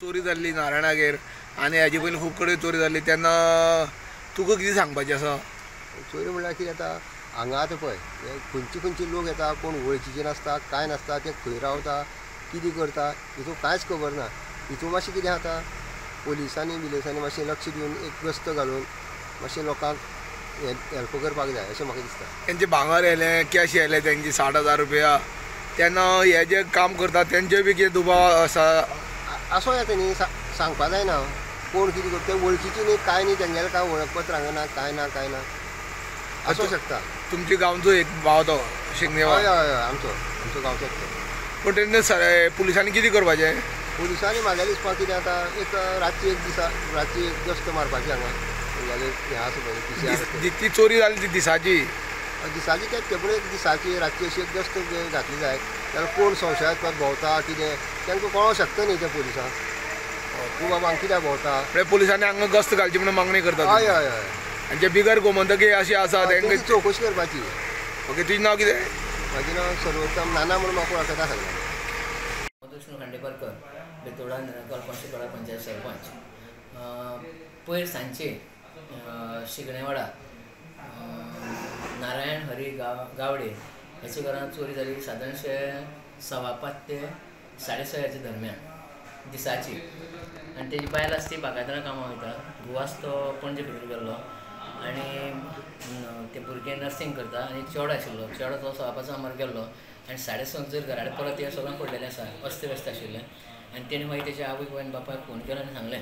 चोरी जाल्ली नारायणागेर आनी हेजे पयलीं खूब कडेन चोरी जाल्ली तेन्ना तुका कितें सांगपाचें आसा? चोरी म्हणल्यार कितें जाता हांगा आतां पळय हे खंयचे लोक येता कोण वळखीचे नासता कांय नासता ते खंय रावता कितें करता हितून कांयच खबर ना। हितून मातशें कितें जाता पोलिसांनी मातशें लक्ष दिवन एक गस्त घालून मातशें लोकांक हेल्प करपाक जाय अशें म्हाका दिसता। तेंचे भांगर येलें कॅश येलें तेंची 60,000 रुपया तेन्ना हे जे काम करता तेंचे बी कितें दुबाव आसा? आसूं येता न्ही सांगपा जायना कोण कितें करता ते वळखीची न्ही कांय न्ही तेंगेलें कांय वळखपत्र हांगा ना कांय ना आसूं शकता। तुमच्या गांवचो एक भाव तो शिगणे हय हय हय आमचो गांवचोच तो। पूण तेन्ना पुलिसांनी कितें करपाचें? पुलिसांनी म्हाज्या दिसपाक कितें जाता एक रातची एक गस्त मारपाची हांगा तेंगेलें हें आसा पळय ती चोरी जाली ती दिसाची ते पूण एक दिसाची रातची अशी एक गस्त घातली जाय जाल्यार कोण संशयास्पद भोंवता कितें तांकां कळोंक शकता न्ही त्या पुलिसांक तूं बाबा हांगा कित्याक भोंवता म्हळ्यार पुलिसांनी हांगा गस्त घालची म्हणून मागणी करता। हय हय हय आनी जे बिगर गोमंतकी अशी आसा तांकां चवकशी करपाची। ओके तुजें नांव कितें? म्हाजें नांव सर्वोत्तम नाना म्हणून म्हाका वळखता सगळ्यांक। मधुसूदन खांडेपारकर बेतोडा कळपणशेपळा पंचायत सरपंच। पयर सांजचे शिगणेवाडा नारायण हरी गावडे ह्याच्या घरांत चोरी जाली सादारणशे 5:15 ते 6:30 ह्याच्या दरम्यान दिसाची। आनी तेजी बायल आसा ती बागायतारा कामां वयता घुवास तो पणजे भितर गेल्लो आनी ते भुरगे नर्सींग करता आनी चेडो आशिल्लो चेडो तो 5:15 सुमार गेल्लो आनी 6:30 जर घरा कडेन परत हे सगळें पडलेलें आसा अस्त व्यस्त आशिल्लें आनी तेणें मागीर तेच्या आवयक आनी बापायक फोन केलो आनी सांगलें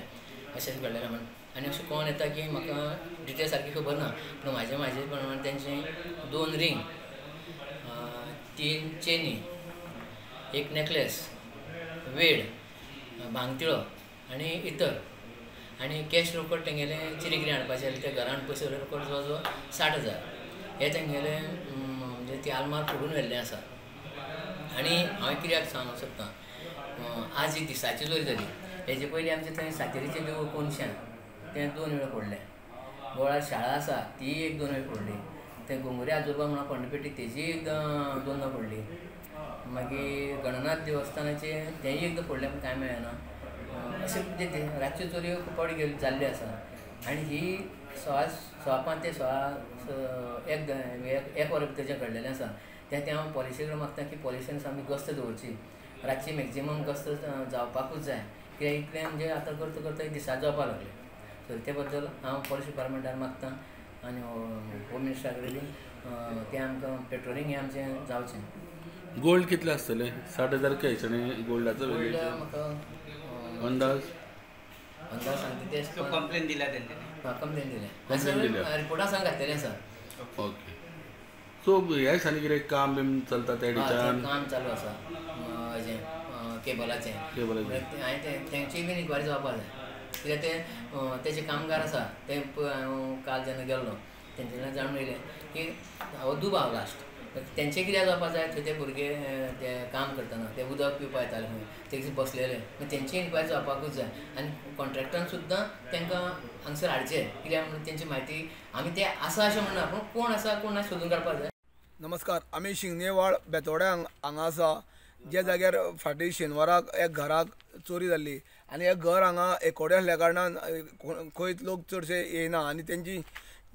अशें घडलेलें म्हणून। आनी अशें कोण येता की म्हाका डिटेल सारकी खबर ना पूण म्हाजे प्रमाण तेंची 2 रिंग 3 चेनी एक नेकलेस वेळ भांगतिळो आनी इतर आनी कॅश रोकड तेंगेले चिरीगिरी हाडपाचें ते घरान पयशे रोकड जवळ जवळ 60,000 हे तेंगेले म्हणजे ती आलमार फोडून व्हेल्लें आसा। आनी हांव कित्याक सांगूंक सोदतां आज ही दिसाची चोरी जाली हेजे पयलीं आमचे थंय सातेरीचें देवूळ कोनशां तें 2 वेळा फोडलें बोळार शाळा आसा ती एक 2 वेळा फोडली ते गोंगुरी आजोबा म्हणून पंडपेटी तेजी एक 2 फोडली मागीर गणनाथ देवस्थानाचे तेंय एकदां फोडलें पूण कांय मेळना अशें म्हणजे रातच्यो चोरयो खूब फावटी जाल्ल्यो आसा। आनी ही 5:15 ते 1 वरा भितर जें घडलेलें आसा तें हांव पॉलिसी कडेन मागता की पॉलिसीन सामकी गस्त दवरची रातची मॅक्झिमम गस्त जावपाकूच जाय कित्याक इतलें म्हणजे आतां करता करता दिसा जावपाक लागले सो ते बद्दल हांव पॉलिस डिपार्टमेंटार मागतां आनी होम मिनिस्टरा कडेन बी तें आमकां पेट्रोलिंग हें आमचें जावचें। गोल्ड कितलें आसतलें 60,000 कॅश आनी गोल्डाचो गोल्ड म्हाका अंदाज सांगता ते कंप्लेन दिल्या कंप्लेन दिलें रिपोर्टां सांग घातलेलें आसा। ओके सो ह्या दिसांनी कितें काम बीन चलता त्या दिसान? काम चालू आसा हेजें केबलाचें हांवें तेंची बीन इन्क्वायरी जावपाक जाय कित्याक तेजे कामगार आसा ते हांव काल जेन्ना गेल्लो तेंचे कडल्यान जाणून येयलें की हो दुबाव लास्ट तेंचें कित्याक जावपाक जाय थंय ते भुरगे ते काम करतना ते उदक पिवपा येताले खंय ते बसलेले तेंची इन्क्वायरी जावपाकूच जाय आनी कॉन्ट्रॅक्टरान सुद्दां तांकां हांगसर हाडचें कित्याक म्हणून तेंची म्हायती आमी ते आसा अशें म्हणना पूण कोण आसा कोण ना सोदून काडपाक जाय। नमस्कार, आमी शिंगणेवाड बेतोड्या हांगा आसा ज्या जाग्यार फाटीं शेनवाराक एक घराक चोरी जाल्ली आनी एक घर हांगा एकोडे आसल्या कारणान खंयच लोक चडशे येयना आनी तेंची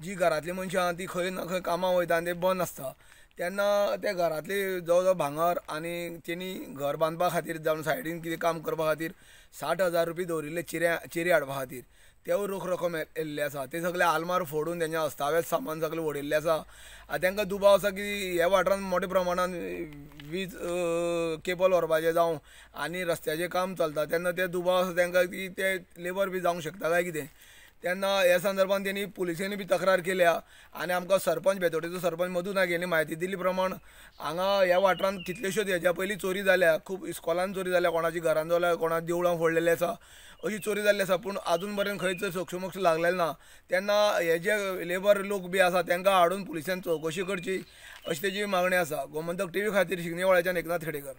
जी घरांतलीं मनशां आहा ती खंय ना खंय कामां वयता आनी ते बंद आसता तेन्ना त्या घरांतली जवळ जवळ भांगर आनी तेणी घर बांदपा खातीर जावं सायडीन कितें काम करपा खातीर 60,000 रुपया दवरिल्ले चिरे हाडपा खातीर तेवूय रोख रक्कम येल्ले आसा ते सगळे आलमार फोडून तेंचें अस्ताव्यस्त सामान सगळें उडयल्लें आसा। तांकां दुबाव आसा की ह्या वाठारांत मोठ्या प्रमाणान वीज केबल व्हरपाचें जावं आनी रस्त्याचें काम चलता तेन्ना ते दुबाव आसा तांकां की ते लेबर बी जावंक शकता काय कितें तेन्ना ह्या संदर्भान तेणी पुलिसांनी बी तक्रार केल्या आनी आमकां सरपंच बेतोडेचो सरपंच मधू नायक हेणी म्हायती दिल्ली प्रमाण हांगा ह्या वाठारांत कितल्योश्योच हेज्या पयलीं चोरी जाल्या खूब इस्कॉलान चोरी जाल्या कोणाची घरान जाल्यार कोणा देवळां फोडलेलें आसा अशी चोरी जाल्ली आसा पूण आजून पर्यंत खंयच सोक्षमोक्ष लागलेलें ना तेन्ना हे जे लेबर लोक बी आसा तांकां हाडून पुलिसांनी चवकशी करची अशी तेजी मागणी आसा। गोमंतक TV खातीर शिगणेवाड्याच्यान एकनाथ खेडेकर।